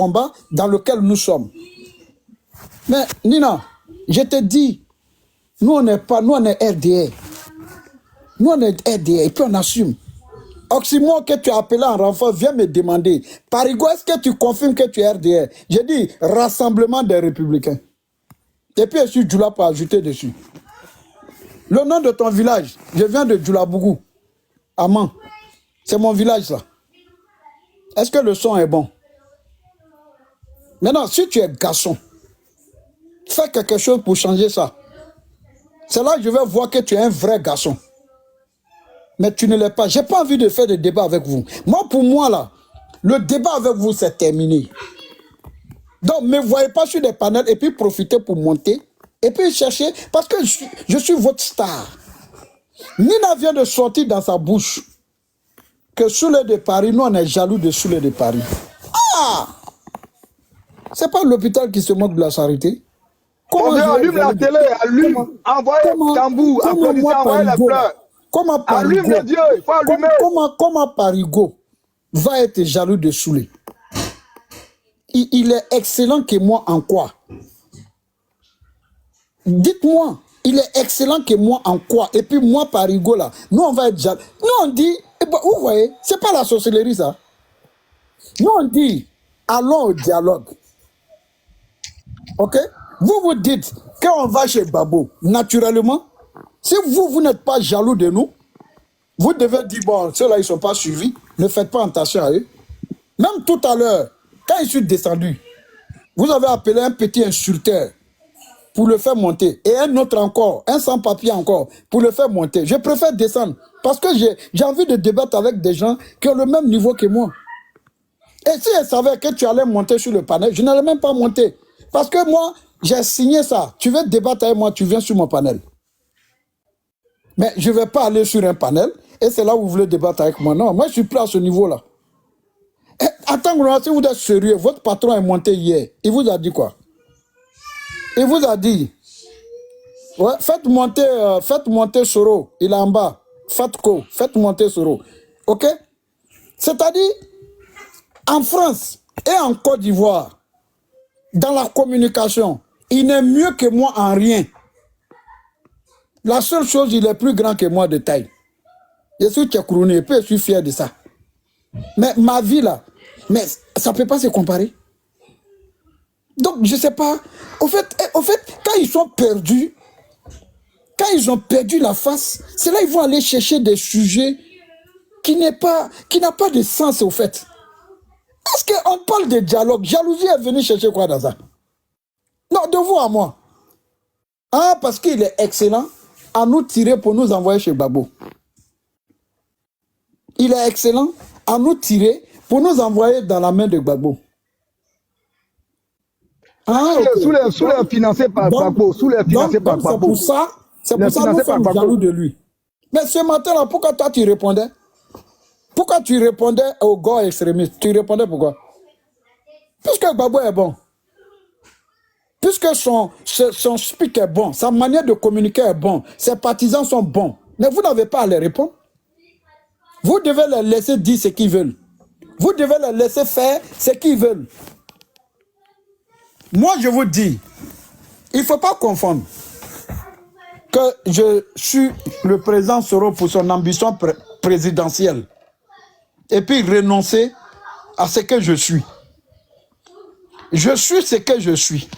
combat dans lequel nous sommes. Mais Nina, je te dis, nous on est RDA. Nous on est RDA et puis on assume. Oxymore que tu as appelé en renfort, viens me demander. Parigo, est-ce que tu confirmes que tu es RDA? J'ai dit Rassemblement des Républicains. Et puis je suis Djoula pour ajouter dessus. Le nom de ton village, je viens de Djoulabougou. Aman. C'est mon village ça. Est-ce que le son est bon? Maintenant, si tu es garçon, fais quelque chose pour changer ça. C'est là que je vais voir que tu es un vrai garçon. Mais tu ne l'es pas. Je n'ai pas envie de faire de débat avec vous. Moi, pour moi, là, le débat avec vous, c'est terminé. Donc, ne me voyez pas sur des panels et puis profitez pour monter et puis chercher, parce que je suis votre star. Nina vient de sortir dans sa bouche que Souley de Paris, nous, on est jaloux de Souley de Paris. Ah! C'est pas l'hôpital qui se moque de la charité. Comment allume la télé, allume, envoyez tambour, applaudissez, envoyez la fleur. Comment Parigo, allume les dieux, il faut allumer. Comment Parigo va être jaloux de Souley? Il est excellent que moi en quoi? Dites-moi, il est excellent que moi en quoi? Et puis moi, Parigo, là, nous on va être jaloux. Nous on dit, vous voyez, c'est pas la sorcellerie ça. Nous on dit, allons au dialogue. Ok? Vous dites qu'on va chez Babo, naturellement, si vous n'êtes pas jaloux de nous, vous devez dire, bon, ceux-là, ils ne sont pas suivis, ne faites pas attention à eux. Même tout à l'heure, quand je suis descendu, vous avez appelé un petit insulteur pour le faire monter, et un autre encore, un sans-papier encore, pour le faire monter. Je préfère descendre, parce que j'ai envie de débattre avec des gens qui ont le même niveau que moi. Et si elle savait que tu allais monter sur le panel, je n'allais même pas monter. Parce que moi, j'ai signé ça. Tu veux débattre avec moi, tu viens sur mon panel. Mais je ne vais pas aller sur un panel, et c'est là où vous voulez débattre avec moi. Non, moi je suis plus à ce niveau-là. Attends, si vous êtes sérieux, votre patron est monté hier. Il vous a dit quoi? Il vous a dit, ouais, faites monter Soro, il est en bas. Faites monter Soro. Ok? C'est-à-dire, en France et en Côte d'Ivoire, dans la communication, il n'est mieux que moi en rien. La seule chose, il est plus grand que moi de taille. Je suis Tchekrouné, et puis je suis fier de ça. Mais ma vie là, mais ça ne peut pas se comparer. Donc, je ne sais pas. Au fait, quand ils sont perdus, quand ils ont perdu la face, c'est là qu'ils vont aller chercher des sujets qui n'ont pas de sens, au fait. Parce qu'on parle de dialogue. Jalousie est venue chercher quoi dans ça? Non, de vous à moi. Ah, parce qu'il est excellent à nous tirer pour nous envoyer chez Babo. Il est excellent à nous tirer pour nous envoyer dans la main de Gbagbo. Ah, okay. Souley est financé par Gbagbo. Souley est financé par Gbagbo. C'est pour ça que nous sommes jaloux de lui. Mais ce matin-là, pourquoi toi tu répondais? Pourquoi tu répondais aux gars extrémistes? Tu répondais pourquoi? Puisque Gbagbo est bon. Puisque son speak est bon, sa manière de communiquer est bon, ses partisans sont bons. Mais vous n'avez pas à les répondre. Vous devez les laisser dire ce qu'ils veulent. Vous devez les laisser faire ce qu'ils veulent. Moi, je vous dis, il ne faut pas confondre que je suis le président Soro pour son ambition présidentielle et puis renoncer à ce que je suis. Je suis ce que je suis.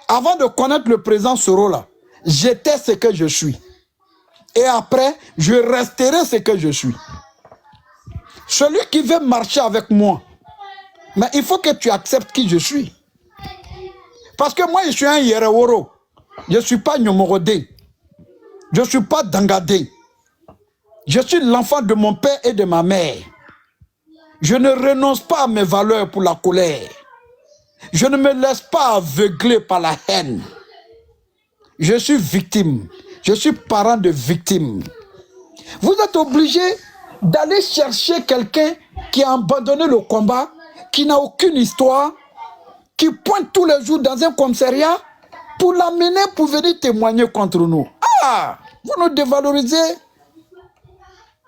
Avant de connaître le président Soro là, j'étais ce que je suis. Et après, je resterai ce que je suis. Celui qui veut marcher avec moi, mais il faut que tu acceptes qui je suis. Parce que moi, je suis un Yereworo. Je ne suis pas Nyomorodé. Je ne suis pas Dangadé. Je suis l'enfant de mon père et de ma mère. Je ne renonce pas à mes valeurs pour la colère. Je ne me laisse pas aveugler par la haine. Je suis victime. Je suis parent de victime. Vous êtes obligé d'aller chercher quelqu'un qui a abandonné le combat, qui n'a aucune histoire, qui pointe tous les jours dans un commissariat pour l'amener pour venir témoigner contre nous. Ah, vous nous dévalorisez.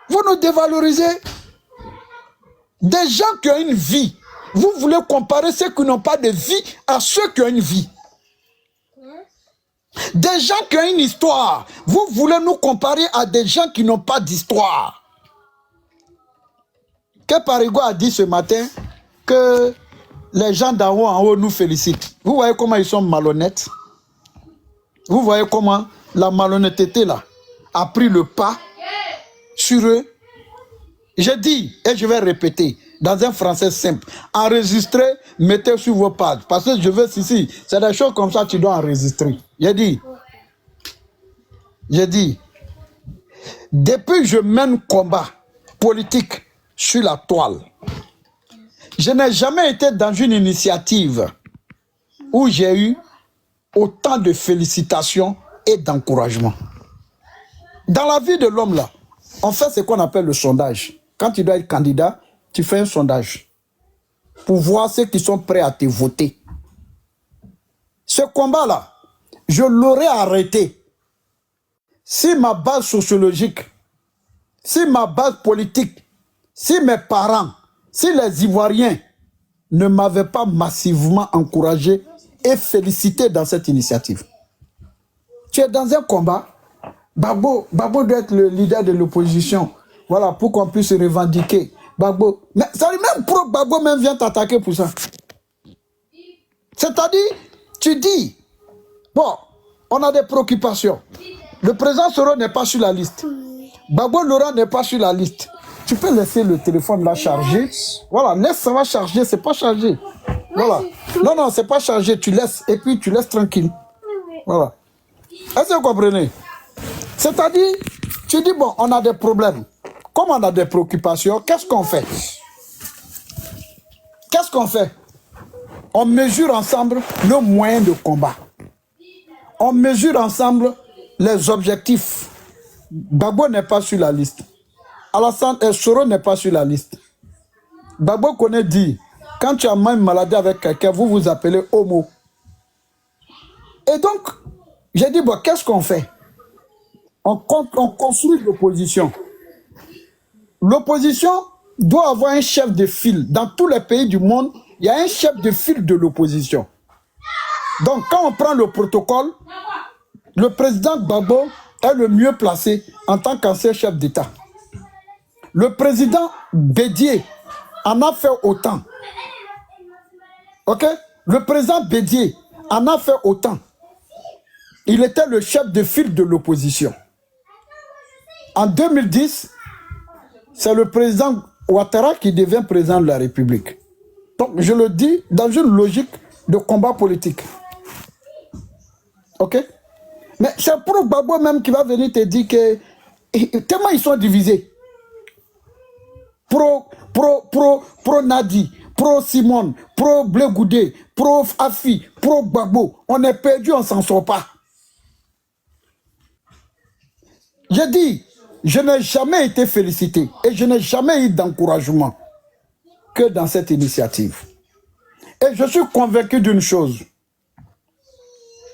Vous nous dévalorisez. Des gens qui ont une vie Vous voulez comparer ceux qui n'ont pas de vie à ceux qui ont une vie. Des gens qui ont une histoire. Vous voulez nous comparer à des gens qui n'ont pas d'histoire. Que Parigo a dit ce matin que les gens d'en haut en haut nous félicitent. Vous voyez comment ils sont malhonnêtes? Vous voyez comment la malhonnêteté là a pris le pas sur eux? Je dis, et je vais répéter, dans un français simple, enregistrez, mettez sur vos pages. Parce que je veux ici, c'est des choses comme ça que tu dois enregistrer. J'ai dit, depuis que je mène combat politique sur la toile, je n'ai jamais été dans une initiative où j'ai eu autant de félicitations et d'encouragement. Dans la vie de l'homme là, on fait ce qu'on appelle le sondage. Quand tu dois être candidat, tu fais un sondage pour voir ceux qui sont prêts à te voter. Ce combat-là, je l'aurais arrêté si ma base sociologique, si ma base politique, si mes parents, si les Ivoiriens ne m'avaient pas massivement encouragé et félicité dans cette initiative. Tu es dans un combat, Gbagbo doit être le leader de l'opposition. Voilà, pour qu'on puisse se revendiquer. Gbagbo. Mais ça dit même pro Gbagbo même vient t'attaquer pour ça. C'est-à-dire, tu dis, bon, on a des préoccupations. Le président Soro n'est pas sur la liste. Gbagbo Laurent n'est pas sur la liste. Tu peux laisser le téléphone là charger. Voilà, laisse, ça va charger, c'est pas chargé. Voilà. Non, c'est pas chargé, tu laisses, et puis tu laisses tranquille. Voilà. Est-ce que vous comprenez? C'est-à-dire, tu dis, bon, on a des problèmes. Comme on a des préoccupations, qu'est-ce qu'on fait? Qu'est-ce qu'on fait? On mesure ensemble nos moyens de combat. On mesure ensemble les objectifs. Gbagbo n'est pas sur la liste. Alassane Soro n'est pas sur la liste. Gbagbo connaît dit, quand tu as une maladie avec quelqu'un, vous vous appelez homo. Et donc, j'ai dit, bon, qu'est-ce qu'on fait? On construit l'opposition. L'opposition doit avoir un chef de file. Dans tous les pays du monde, il y a un chef de file de l'opposition. Donc, quand on prend le protocole, le président Gbagbo est le mieux placé en tant qu'ancien chef d'État. Le président Bédié en a fait autant. Ok? Le président Bédié en a fait autant. Il était le chef de file de l'opposition. En 2010, c'est le président Ouattara qui devient président de la République. Donc, je le dis dans une logique de combat politique. Ok? Mais c'est pour Gbagbo même qui va venir te dire que tellement ils sont divisés. Pro Nadi, pro Simone, pro Blé Goudé, pro Afi, pro Gbagbo. On est perdu, on ne s'en sort pas. J'ai dit, je n'ai jamais été félicité et je n'ai jamais eu d'encouragement que dans cette initiative. Et je suis convaincu d'une chose,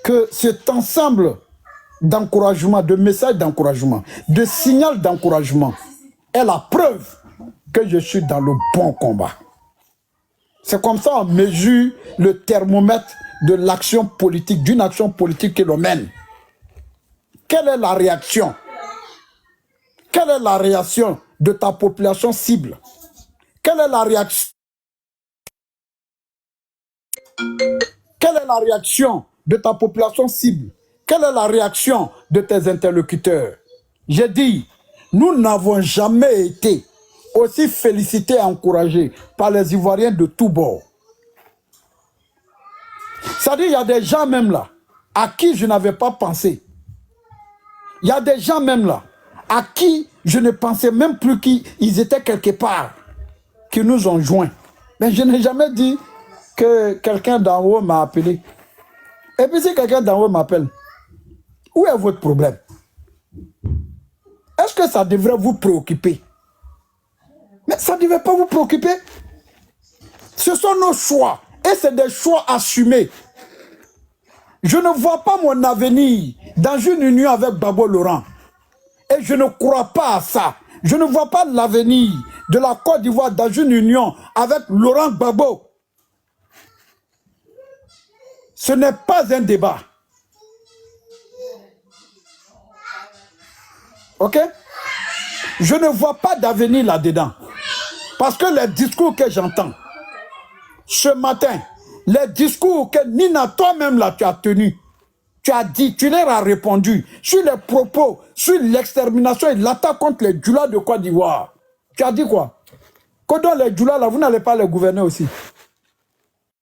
que cet ensemble d'encouragement, de messages d'encouragement, de signaux d'encouragement est la preuve que je suis dans le bon combat. C'est comme ça qu'on mesure le thermomètre de l'action politique, d'une action politique que l'on mène. Quelle est la réaction? Quelle est la réaction de ta population cible? Quelle est la réaction? Quelle est la réaction de ta population cible? Quelle est la réaction de tes interlocuteurs? J'ai dit, nous n'avons jamais été aussi félicités et encouragés par les Ivoiriens de tous bords. C'est-à-dire, il y a des gens même là, à qui je n'avais pas pensé. Il y a des gens même là, à qui je ne pensais même plus qu'ils étaient quelque part, qui nous ont joints. Mais je n'ai jamais dit que quelqu'un d'en haut m'a appelé. Et puis si quelqu'un d'en haut m'appelle, où est votre problème? Est-ce que ça devrait vous préoccuper? Mais ça ne devait pas vous préoccuper. Ce sont nos choix. Et c'est des choix assumés. Je ne vois pas mon avenir dans une union avec Gbagbo Laurent. Et je ne crois pas à ça. Je ne vois pas l'avenir de la Côte d'Ivoire dans une union avec Laurent Gbagbo. Ce n'est pas un débat. Ok? Je ne vois pas d'avenir là-dedans. Parce que les discours que j'entends ce matin, les discours que Nina, toi-même là, tu as tenus, tu as dit, tu leur as répondu sur les propos, sur l'extermination et l'attaque contre les Djula de Côte d'Ivoire. Tu as dit quoi? Que dans les Djula là, vous n'allez pas les gouverner aussi.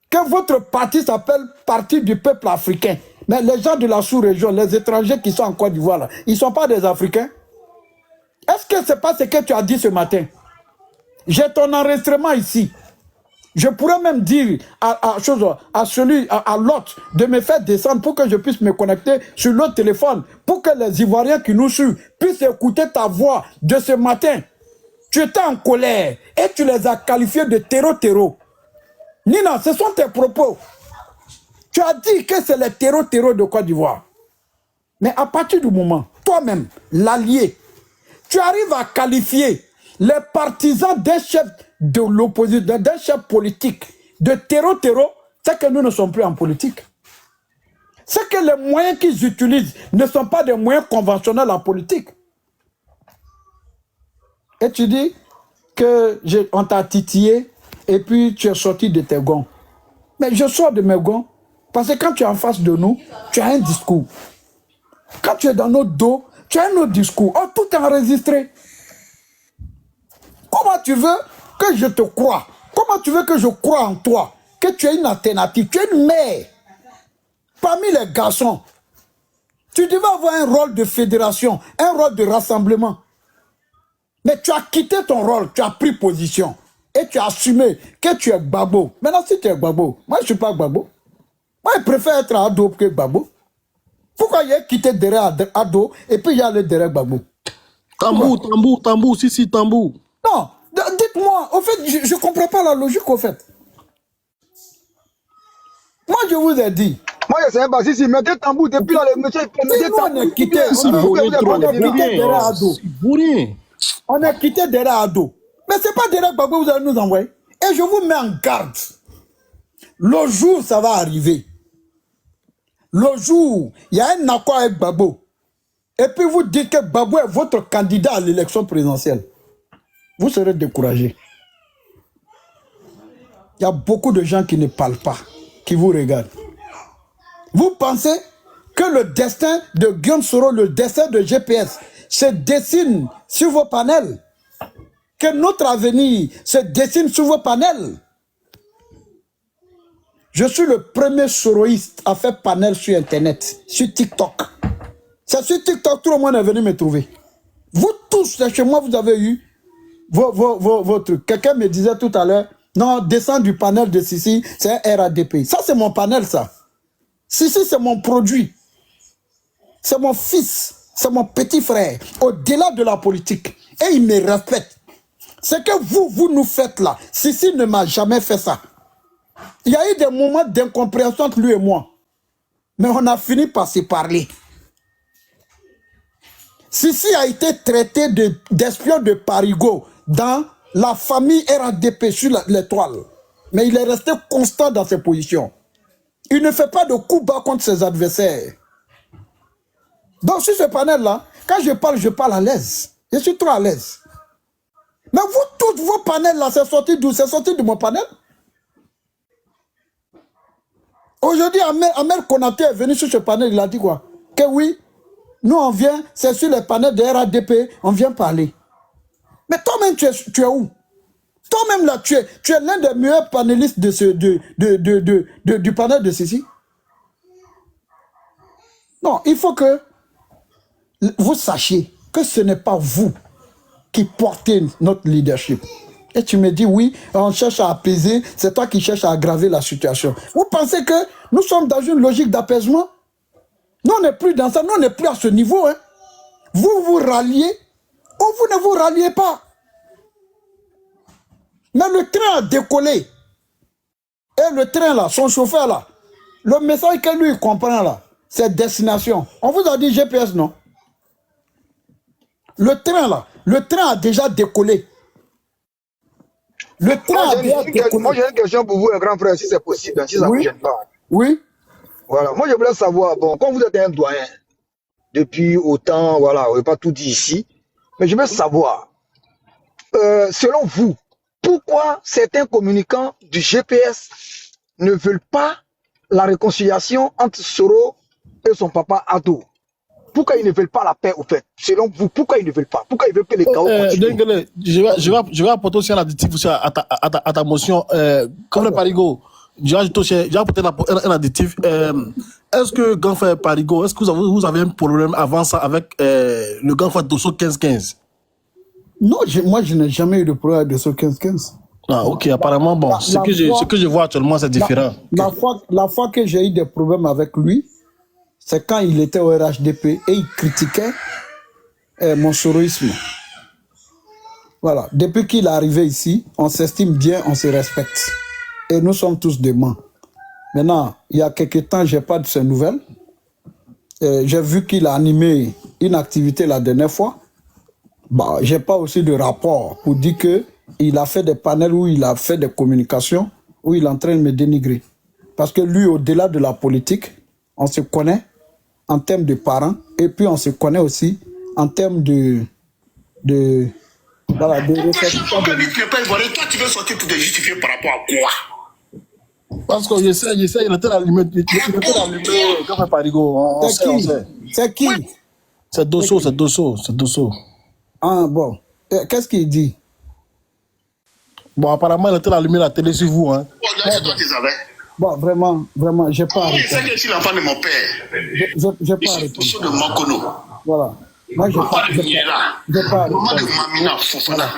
Que votre parti s'appelle Parti du peuple africain. Mais les gens de la sous-région, les étrangers qui sont en Côte d'Ivoire là, ils ne sont pas des Africains? Est-ce que ce n'est pas ce que tu as dit ce matin? J'ai ton enregistrement ici. Je pourrais même dire à l'autre de me faire descendre pour que je puisse me connecter sur l'autre téléphone, pour que les Ivoiriens qui nous suivent puissent écouter ta voix de ce matin. Tu étais en colère et tu les as qualifiés de terreau. Nina, ce sont tes propos. Tu as dit que c'est les terreau de Côte d'Ivoire. Mais à partir du moment, toi-même, l'allié, tu arrives à qualifier les partisans d'un chef de l'opposition, d'un chef politique, de terreau, c'est que nous ne sommes plus en politique. C'est que les moyens qu'ils utilisent ne sont pas des moyens conventionnels en politique. Et tu dis qu'on t'a titillé et puis tu es sorti de tes gonds. Mais je sors de mes gonds parce que quand tu es en face de nous, tu as un discours. Quand tu es dans notre dos, tu as un autre discours. Oh, tout est enregistré. Comment tu veux que je te croie? Comment tu veux que je croie en toi? Que tu es une alternative, tu es une mère. Parmi les garçons, tu devais avoir un rôle de fédération, un rôle de rassemblement. Mais tu as quitté ton rôle, tu as pris position. Et tu as assumé que tu es Gbagbo. Maintenant, si tu es Gbagbo, moi je ne suis pas Gbagbo. Moi je préfère être Ado que Gbagbo. Pourquoi il a quitté derrière Ado et puis il y a le derrière Gbagbo? Tambour, si, tambour. Non, dites-moi, au fait, je ne comprends pas la logique, au fait. Moi, je vous ai dit. Moi, je ne sais pas si mettez tambour depuis là, le monsieur, on est quitté. On est quitté derrière Ado. Mais ce n'est pas derrière Gbagbo que vous allez nous envoyer. Et je vous mets en garde. Le jour, ça va arriver. Le jour, il y a un accord avec Gbagbo. Et puis vous dites que Gbagbo est votre candidat à l'élection présidentielle. Vous serez découragé. Il y a beaucoup de gens qui ne parlent pas, qui vous regardent. Vous pensez que le destin de Guillaume Soro, le destin de GPS, se dessine sur vos panels? Que notre avenir se dessine sur vos panels? Je suis le premier soroïste à faire panel sur Internet, sur TikTok. C'est sur TikTok, tout le monde est venu me trouver. Vous tous, chez moi, vous avez eu vos trucs. Quelqu'un me disait tout à l'heure, non, descends du panel de Sissi, c'est un RADP. Ça, c'est mon panel, ça. Sissi, c'est mon produit. C'est mon fils, c'est mon petit frère, au-delà de la politique. Et il me respecte. Ce que vous nous faites là, Sissi ne m'a jamais fait ça. Il y a eu des moments d'incompréhension entre lui et moi. Mais on a fini par se parler. Sissi a été traité d'espion de Parigo dans la famille RADP sur l'étoile. Mais il est resté constant dans ses positions. Il ne fait pas de coups bas contre ses adversaires. Donc sur ce panel-là, quand je parle à l'aise. Je suis trop à l'aise. Mais vous, tous vos panels-là, c'est sorti d'où? C'est sorti de mon panel? Aujourd'hui, Amel Konaté est venu sur ce panel, il a dit quoi? Que oui, nous on vient, c'est sur les panels de RADP, on vient parler. Mais toi-même, tu es où? Toi-même là, tu es l'un des meilleurs panélistes du panel de ceci. Non, il faut que vous sachiez que ce n'est pas vous qui portez notre leadership. Et tu me dis, oui, on cherche à apaiser, c'est toi qui cherches à aggraver la situation. Vous pensez que nous sommes dans une logique d'apaisement? Nous, on n'est plus dans ça, nous, on n'est plus à ce niveau. Hein. Vous vous ralliez ou vous ne vous ralliez pas. Mais le train a décollé. Et le train là, son chauffeur là, le message que lui comprend là, c'est destination. On vous a dit GPS, non? Le train là, le train a déjà décollé. Le train a déjà décollé. Moi j'ai une question pour vous, un grand frère, si c'est possible, si ça ne vous gêne pas. Oui. Voilà. Moi, je voulais savoir, bon, quand vous êtes un doyen, depuis autant, voilà, on n'a pas tout dit ici, mais je veux savoir, selon vous, pourquoi certains communicants du GPS ne veulent pas la réconciliation entre Soro et son papa Ado? Pourquoi ils ne veulent pas la paix, au fait? Selon vous, pourquoi ils ne veulent pas? Pourquoi ils veulent que les chaos continuent? Dengele, je vais apporter aussi un additif aussi à ta motion. Comme le Parigo, j'ai apporté un additif. Est-ce que Grand Frère Parigo, est-ce que vous avez un problème avant ça avec le Grand Frère Dosso 15-15? Non, moi, je n'ai jamais eu de problème avec Dosso 15-15. Ah, ok, apparemment, bon, ce que je vois actuellement, c'est différent. La fois que j'ai eu des problèmes avec lui, c'est quand il était au RHDP et il critiquait mon soroïsme. Voilà. Depuis qu'il est arrivé ici, on s'estime bien, on se respecte. Et nous sommes tous des mains. Maintenant, il y a quelques temps, je n'ai pas de ses nouvelles. J'ai vu qu'il a animé une activité la dernière fois. Bah, je n'ai pas aussi de rapport pour dire qu'il a fait des panels où il a fait des communications, où il est en train de me dénigrer. Parce que lui, au-delà de la politique, on se connaît en termes de parents, et puis on se connaît aussi en termes voilà, de réception. Toi, tu veux sortir tout de justifier par rapport à quoi? Parce que j'essaie, il était allumé, Grand Frère Parigo, C'est qui? C'est Dosso. Ah bon, qu'est-ce qu'il dit? Bon, apparemment, il était allumé la télé sur vous, hein. Bon, vraiment, j'ai pas arrêté. C'est que je suis l'enfant de mon père. J'ai pas arrêté. Je suis de Makono. Voilà. Moi, j'ai pas arrêté. Maman de Mamina Fofana.